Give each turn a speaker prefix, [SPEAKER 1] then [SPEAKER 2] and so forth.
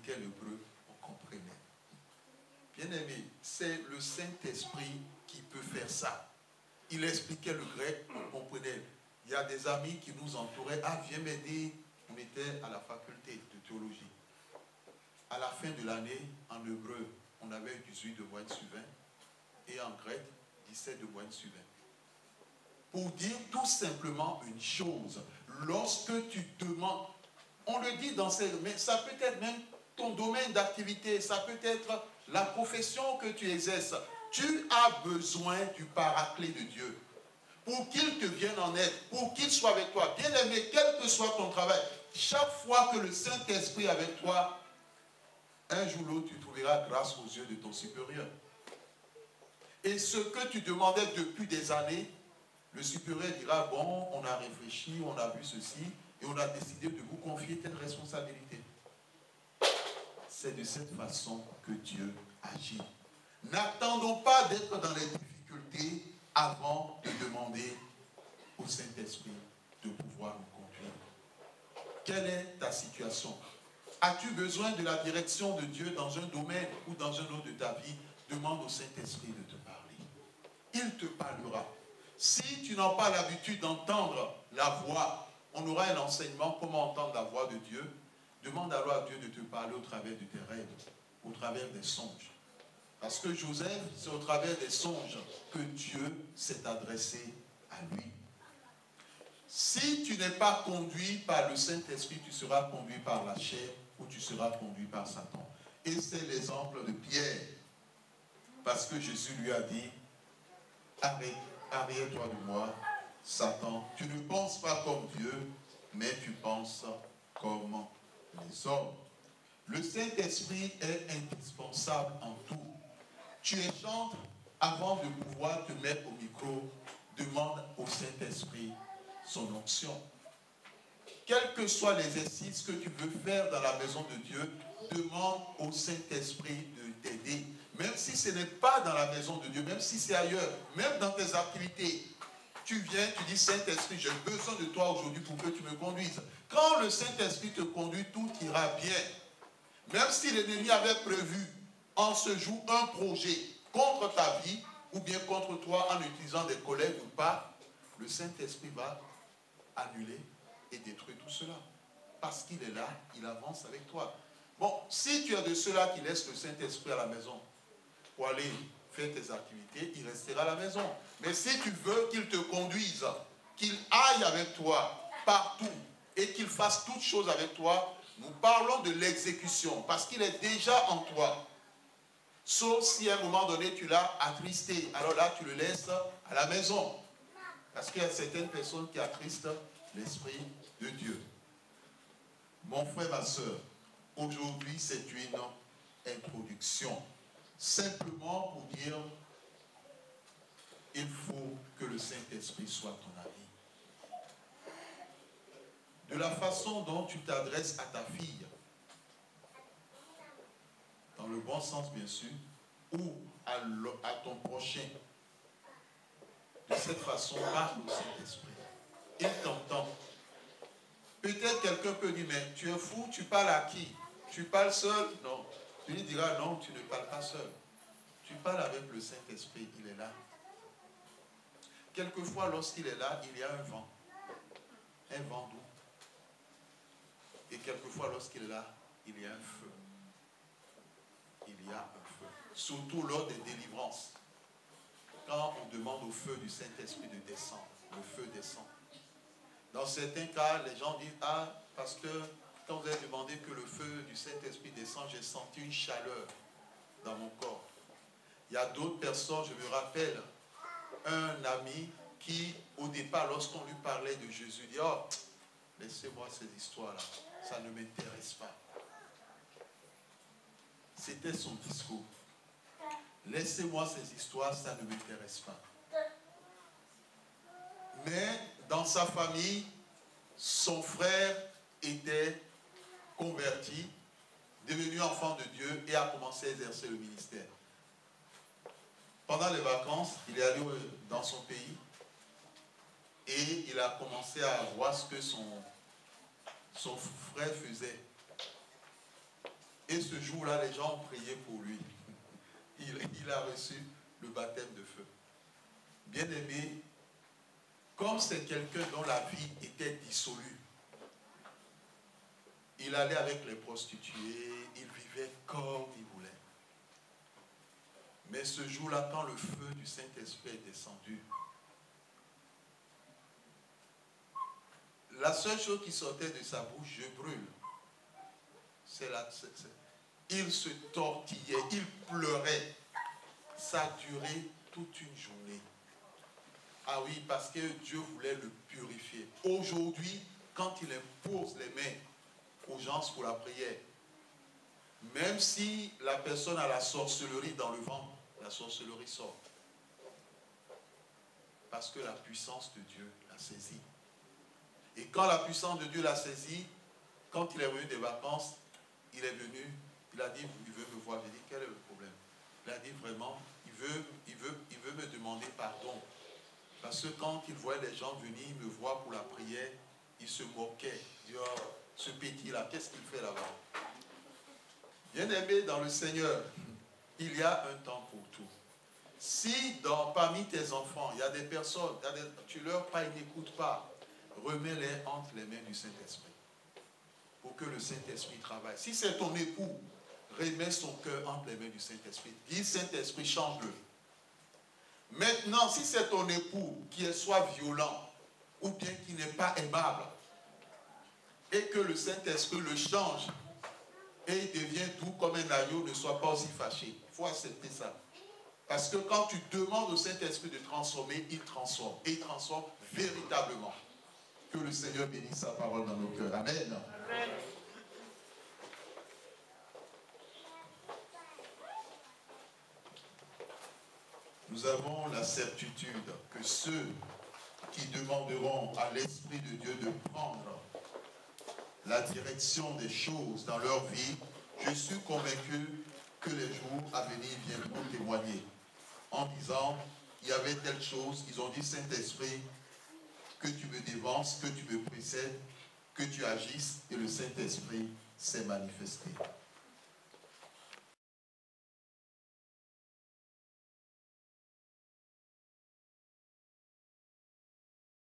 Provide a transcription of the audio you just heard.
[SPEAKER 1] expliquait l'hébreu, on comprenait. Bien aimé, c'est le Saint-Esprit qui peut faire ça. Il expliquait le grec, on comprenait. Il y a des amis qui nous entouraient. Ah, viens m'aider. On était à la faculté de théologie. À la fin de l'année, en hébreu, on avait 18 de moyenne sur 20. Et en grec, 17 de moyenne sur 20. Pour dire tout simplement une chose, lorsque tu demandes, on le dit dans ces, mais ça peut être même ton domaine d'activité, ça peut être la profession que tu exerces. Tu as besoin du paraclet de Dieu pour qu'il te vienne en aide, pour qu'il soit avec toi. Bien aimé, quel que soit ton travail, chaque fois que le Saint-Esprit est avec toi, un jour ou l'autre, tu trouveras grâce aux yeux de ton supérieur. Et ce que tu demandais depuis des années, le supérieur dira, bon, on a réfléchi, on a vu ceci, et on a décidé de vous confier telle responsabilité. C'est de cette façon que Dieu agit. N'attendons pas d'être dans les difficultés avant de demander au Saint-Esprit de pouvoir nous conduire. Quelle est ta situation? As-tu besoin de la direction de Dieu dans un domaine ou dans un autre de ta vie? Demande au Saint-Esprit de te parler. Il te parlera. Si tu n'as pas l'habitude d'entendre la voix, on aura un enseignement comment entendre la voix de Dieu. Demande alors à Dieu de te parler au travers de tes rêves, au travers des songes. Parce que Joseph, c'est au travers des songes que Dieu s'est adressé à lui. Si tu n'es pas conduit par le Saint-Esprit, tu seras conduit par la chair ou tu seras conduit par Satan. Et c'est l'exemple de Pierre. Parce que Jésus lui a dit, arrière-toi de moi, Satan. Tu ne penses pas comme Dieu, mais tu penses comme les hommes. Le Saint-Esprit est indispensable en tout. Tu échanges avant de pouvoir te mettre au micro, demande au Saint-Esprit son onction. Quel que soit l'exercice que tu veux faire dans la maison de Dieu, demande au Saint-Esprit de t'aider. Même si ce n'est pas dans la maison de Dieu, même si c'est ailleurs, même dans tes activités, tu viens, tu dis Saint-Esprit, j'ai besoin de toi aujourd'hui pour que tu me conduises. Quand le Saint-Esprit te conduit, tout ira bien. Même si l'ennemi avait prévu en ce jour un projet contre ta vie ou bien contre toi en utilisant des collègues ou pas, le Saint-Esprit va annuler et détruire tout cela. Parce qu'il est là, il avance avec toi. Bon, si tu es de ceux-là qui laissent le Saint-Esprit à la maison pour aller faire tes activités, il restera à la maison. Mais si tu veux qu'il te conduise, qu'il aille avec toi partout et qu'il fasse toutes choses avec toi, nous parlons de l'exécution parce qu'il est déjà en toi. Sauf si à un moment donné tu l'as attristé, alors là tu le laisses à la maison. Parce qu'il y a certaines personnes qui attristent l'Esprit de Dieu. Mon frère, ma soeur, aujourd'hui c'est une introduction. Simplement pour dire, il faut que le Saint-Esprit soit ton ami. De la façon dont tu t'adresses à ta fille, dans le bon sens bien sûr, ou à ton prochain, de cette façon, parle au Saint-Esprit. Il t'entend. Peut-être quelqu'un peut dire, mais tu es fou, tu parles à qui? Tu parles seul? Non. Tu lui diras, non, tu ne parles pas seul. Tu parles avec le Saint-Esprit, il est là. Quelquefois, lorsqu'il est là, il y a un vent doux. Et quelquefois, lorsqu'il est là, il y a un feu. Il y a un feu. Surtout lors des délivrances. Quand on demande au feu du Saint-Esprit de descendre, le feu descend. Dans certains cas, les gens disent, ah, parce que quand vous avez demandé que le feu du Saint-Esprit descende, j'ai senti une chaleur dans mon corps. Il y a d'autres personnes, je me rappelle, un ami qui, au départ, lorsqu'on lui parlait de Jésus, dit, oh, laissez-moi ces histoires-là, ça ne m'intéresse pas. C'était son discours. Laissez-moi ces histoires, ça ne m'intéresse pas. Mais dans sa famille, son frère était converti, devenu enfant de Dieu et a commencé à exercer le ministère. Pendant les vacances, il est allé dans son pays et il a commencé à voir ce que son frère faisait. Et ce jour-là, les gens ont prié pour lui. Il a reçu le baptême de feu. Bien-aimé, comme c'est quelqu'un dont la vie était dissolue, il allait avec les prostituées, il vivait comme il voulait. Mais ce jour-là, quand le feu du Saint-Esprit est descendu, la seule chose qui sortait de sa bouche, je brûle. Il se tortillait, il pleurait. Ça a duré toute une journée. Ah oui, parce que Dieu voulait le purifier. Aujourd'hui, quand il impose les mains aux gens pour la prière, même si la personne a la sorcellerie dans le ventre, la sorcellerie sort. Parce que la puissance de Dieu l'a saisi. Et quand la puissance de Dieu l'a saisi, quand il est revenu des vacances, il est venu, il a dit, il veut me voir. J'ai dit, quel est le problème? Il a dit vraiment, il veut me demander pardon. Parce que quand il voyait les gens venir me voir pour la prière, il se moquait. Il dit, oh, ce petit-là, qu'est-ce qu'il fait là-bas? Bien-aimé dans le Seigneur, il y a un temps pour tout. Si parmi tes enfants, il y a des personnes, tu leur parles, ils n'écoutent pas, remets-les entre les mains du Saint-Esprit pour que le Saint-Esprit travaille. Si c'est ton époux, remets son cœur entre les mains du Saint-Esprit. Dis, Saint-Esprit, change-le. Maintenant, si c'est ton époux qui est soit violent ou bien qui n'est pas aimable et que le Saint-Esprit le change et il devient doux comme un agneau, ne sois pas aussi fâché. Il faut accepter ça. Parce que quand tu demandes au Saint-Esprit de transformer, il transforme. Et il transforme véritablement. Que le Seigneur bénisse sa parole dans nos cœurs. Amen. Amen. Nous avons la certitude que ceux qui demanderont à l'Esprit de Dieu de prendre la direction des choses dans leur vie, je suis convaincu que les jours à venir viendront témoigner. En disant, il y avait telle chose, ils ont dit, Saint-Esprit, que tu me dévances, que tu me précèdes, que tu agisses, et le Saint-Esprit s'est manifesté.